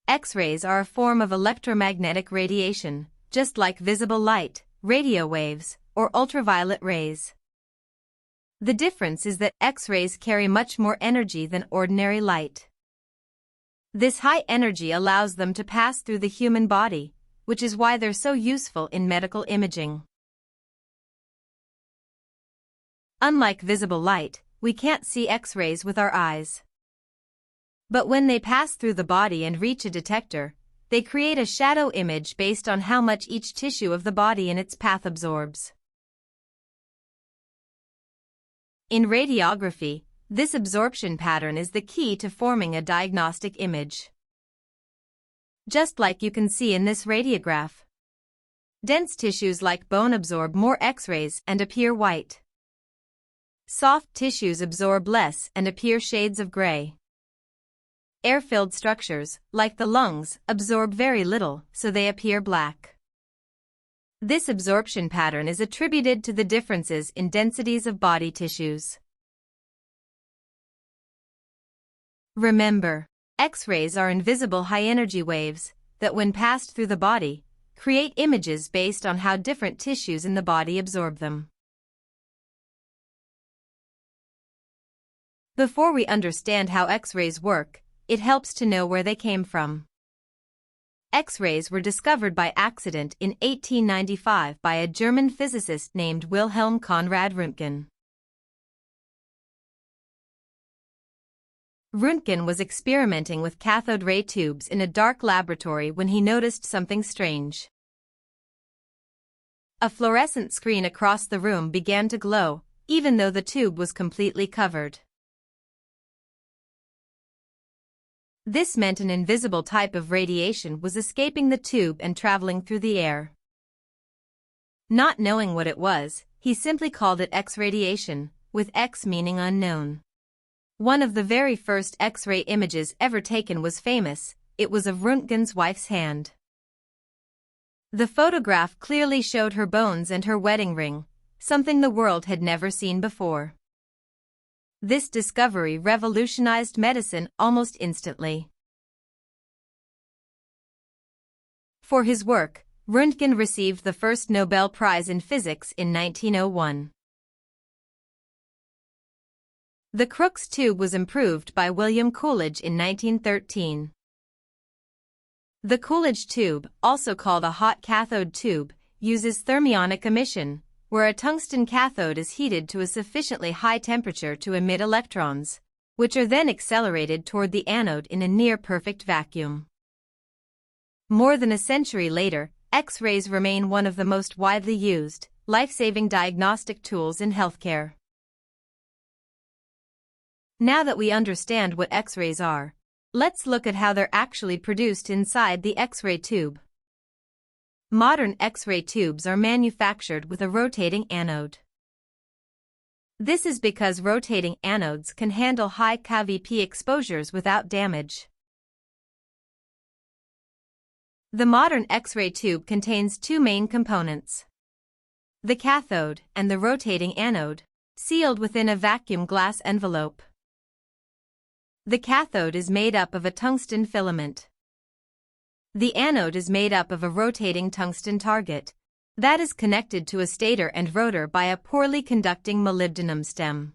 X-rays are a form of electromagnetic radiation, just like visible light, radio waves, or ultraviolet rays. The difference is that X-rays carry much more energy than ordinary light. This high energy allows them to pass through the human body, which is why they're so useful in medical imaging. Unlike visible light, we can't see X-rays with our eyes. But when they pass through the body and reach a detector, they create a shadow image based on how much each tissue of the body in its path absorbs. In radiography, this absorption pattern is the key to forming a diagnostic image. Just like you can see in this radiograph. Dense tissues like bone absorb more X-rays and appear white. Soft tissues absorb less and appear shades of gray. Air-filled structures, like the lungs, absorb very little, so they appear black. This absorption pattern is attributed to the differences in densities of body tissues. Remember, X-rays are invisible high-energy waves that, when passed through the body, create images based on how different tissues in the body absorb them. Before we understand how X-rays work, it helps to know where they came from. X-rays were discovered by accident in 1895 by a German physicist named Wilhelm Conrad Röntgen. Röntgen was experimenting with cathode ray tubes in a dark laboratory when he noticed something strange. A fluorescent screen across the room began to glow, even though the tube was completely covered. This meant an invisible type of radiation was escaping the tube and traveling through the air. Not knowing what it was, he simply called it X-radiation, with X meaning unknown. One of the very first X-ray images ever taken was famous. It was of Röntgen's wife's hand. The photograph clearly showed her bones and her wedding ring, something the world had never seen before. This discovery revolutionized medicine almost instantly. For his work, Röntgen received the first Nobel Prize in Physics in 1901. The Crookes tube was improved by William Coolidge in 1913. The Coolidge tube, also called a hot cathode tube, uses thermionic emission, where a tungsten cathode is heated to a sufficiently high temperature to emit electrons, which are then accelerated toward the anode in a near-perfect vacuum. More than a century later, X-rays remain one of the most widely used, life-saving diagnostic tools in healthcare. Now that we understand what X-rays are, let's look at how they're actually produced inside the X-ray tube. Modern X-ray tubes are manufactured with a rotating anode. This is because rotating anodes can handle high kVp exposures without damage. The modern X-ray tube contains two main components: the cathode and the rotating anode, sealed within a vacuum glass envelope. The cathode is made up of a tungsten filament. The anode is made up of a rotating tungsten target that is connected to a stator and rotor by a poorly conducting molybdenum stem.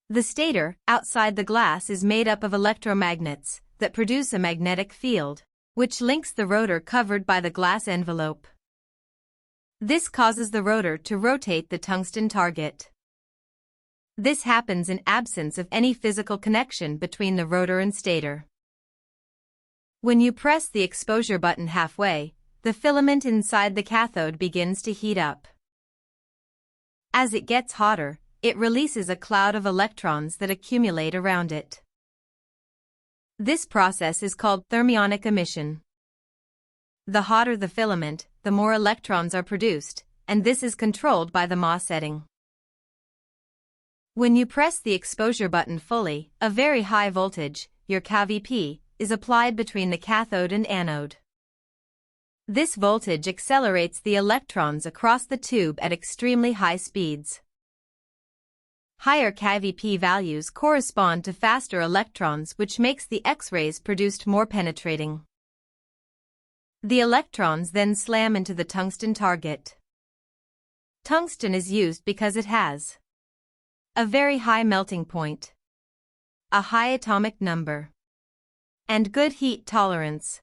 The stator, outside the glass, is made up of electromagnets that produce a magnetic field, which links the rotor covered by the glass envelope. This causes the rotor to rotate the tungsten target. This happens in absence of any physical connection between the rotor and stator. When you press the exposure button halfway, the filament inside the cathode begins to heat up. As it gets hotter, it releases a cloud of electrons that accumulate around it. This process is called thermionic emission. The hotter the filament, the more electrons are produced, and this is controlled by the Mach setting. When you press the exposure button fully, a very high voltage, your kVp, is applied between the cathode and anode. This voltage accelerates the electrons across the tube at extremely high speeds. Higher kVp values correspond to faster electrons, which makes the X-rays produced more penetrating. The electrons then slam into the tungsten target. Tungsten is used because it has a very high melting point, a high atomic number, and good heat tolerance.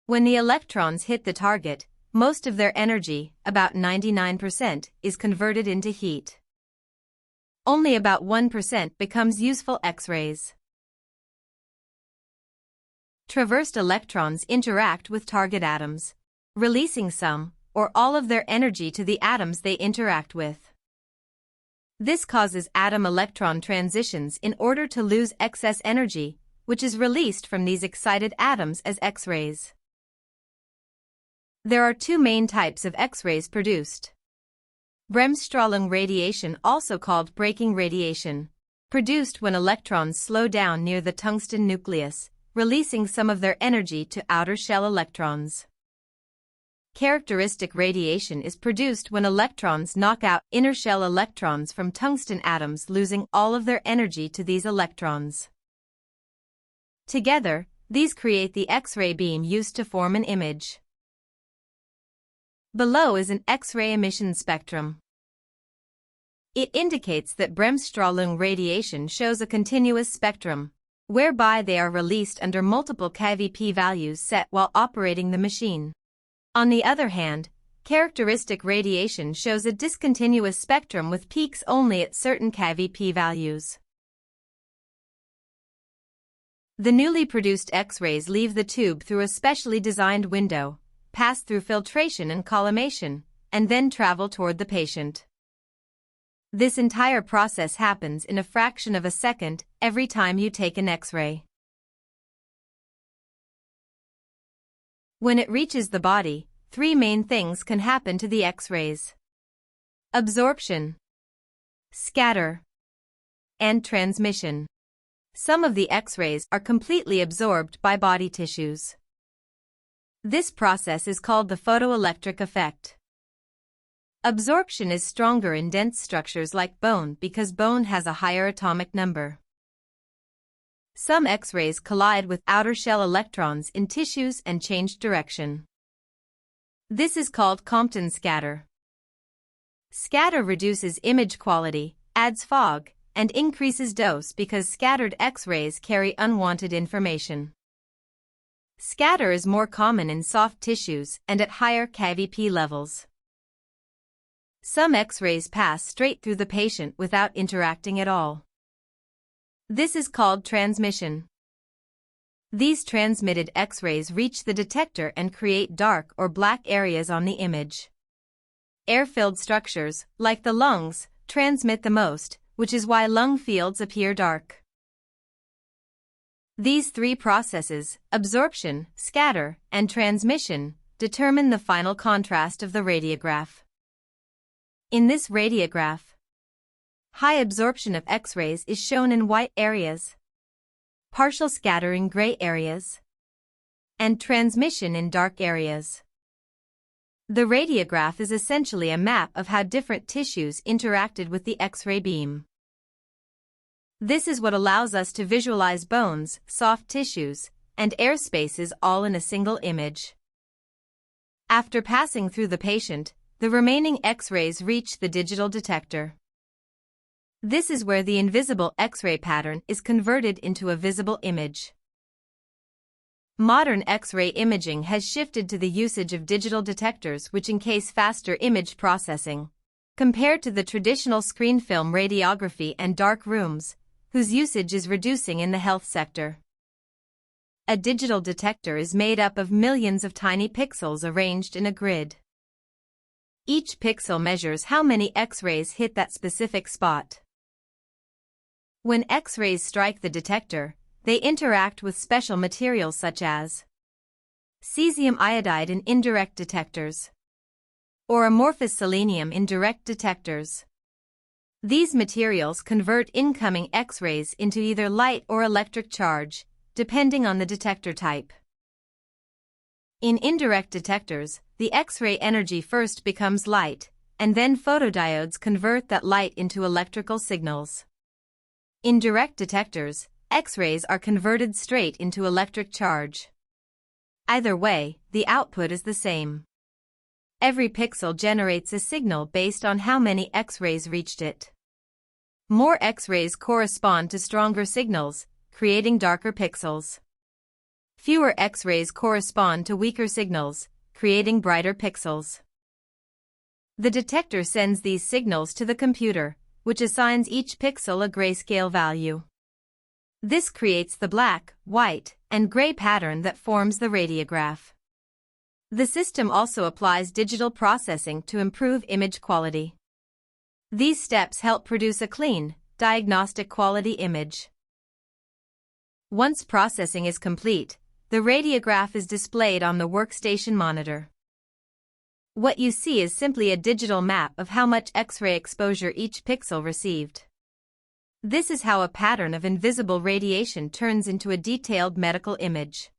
When the electrons hit the target, most of their energy, about 99%, is converted into heat. Only about 1% becomes useful X-rays. Traversed electrons interact with target atoms, releasing some or all of their energy to the atoms they interact with. This causes atom-electron transitions in order to lose excess energy, which is released from these excited atoms as X-rays. There are two main types of X-rays produced. Bremsstrahlung radiation, also called braking radiation, produced when electrons slow down near the tungsten nucleus, releasing some of their energy to outer shell electrons. Characteristic radiation is produced when electrons knock out inner shell electrons from tungsten atoms, losing all of their energy to these electrons. Together, these create the X-ray beam used to form an image. Below is an X-ray emission spectrum. It indicates that Bremsstrahlung radiation shows a continuous spectrum, whereby they are released under multiple kVp values set while operating the machine. On the other hand, characteristic radiation shows a discontinuous spectrum with peaks only at certain kVp values. The newly produced X-rays leave the tube through a specially designed window, pass through filtration and collimation, and then travel toward the patient. This entire process happens in a fraction of a second every time you take an X-ray. When it reaches the body, three main things can happen to the X-rays: absorption, scatter, and transmission. Some of the X-rays are completely absorbed by body tissues. This process is called the photoelectric effect. Absorption is stronger in dense structures like bone because bone has a higher atomic number. Some X-rays collide with outer shell electrons in tissues and change direction. This is called Compton scatter. Scatter reduces image quality, adds fog, and increases dose because scattered X-rays carry unwanted information. Scatter is more common in soft tissues and at higher kVp levels. Some X-rays pass straight through the patient without interacting at all. This is called transmission. These transmitted X-rays reach the detector and create dark or black areas on the image. Air-filled structures, like the lungs, transmit the most, which is why lung fields appear dark. These three processes, absorption, scatter, and transmission, determine the final contrast of the radiograph. In this radiograph, high absorption of X-rays is shown in white areas, partial scatter in gray areas, and transmission in dark areas. The radiograph is essentially a map of how different tissues interacted with the X-ray beam. This is what allows us to visualize bones, soft tissues, and air spaces all in a single image. After passing through the patient, the remaining X-rays reach the digital detector. This is where the invisible X-ray pattern is converted into a visible image. Modern X-ray imaging has shifted to the usage of digital detectors which encase faster image processing, compared to the traditional screen film radiography and dark rooms, whose usage is reducing in the health sector. A digital detector is made up of millions of tiny pixels arranged in a grid. Each pixel measures how many X-rays hit that specific spot. When X-rays strike the detector, they interact with special materials such as cesium iodide in indirect detectors or amorphous selenium in direct detectors. These materials convert incoming X-rays into either light or electric charge, depending on the detector type. In indirect detectors, the X-ray energy first becomes light, and then photodiodes convert that light into electrical signals. In direct detectors, X-rays are converted straight into electric charge. Either way, the output is the same. Every pixel generates a signal based on how many X-rays reached it. More X-rays correspond to stronger signals, creating darker pixels. Fewer X-rays correspond to weaker signals, creating brighter pixels. The detector sends these signals to the computer, which assigns each pixel a grayscale value. This creates the black, white, and gray pattern that forms the radiograph. The system also applies digital processing to improve image quality. These steps help produce a clean, diagnostic quality image. Once processing is complete, the radiograph is displayed on the workstation monitor. What you see is simply a digital map of how much X-ray exposure each pixel received. This is how a pattern of invisible radiation turns into a detailed medical image.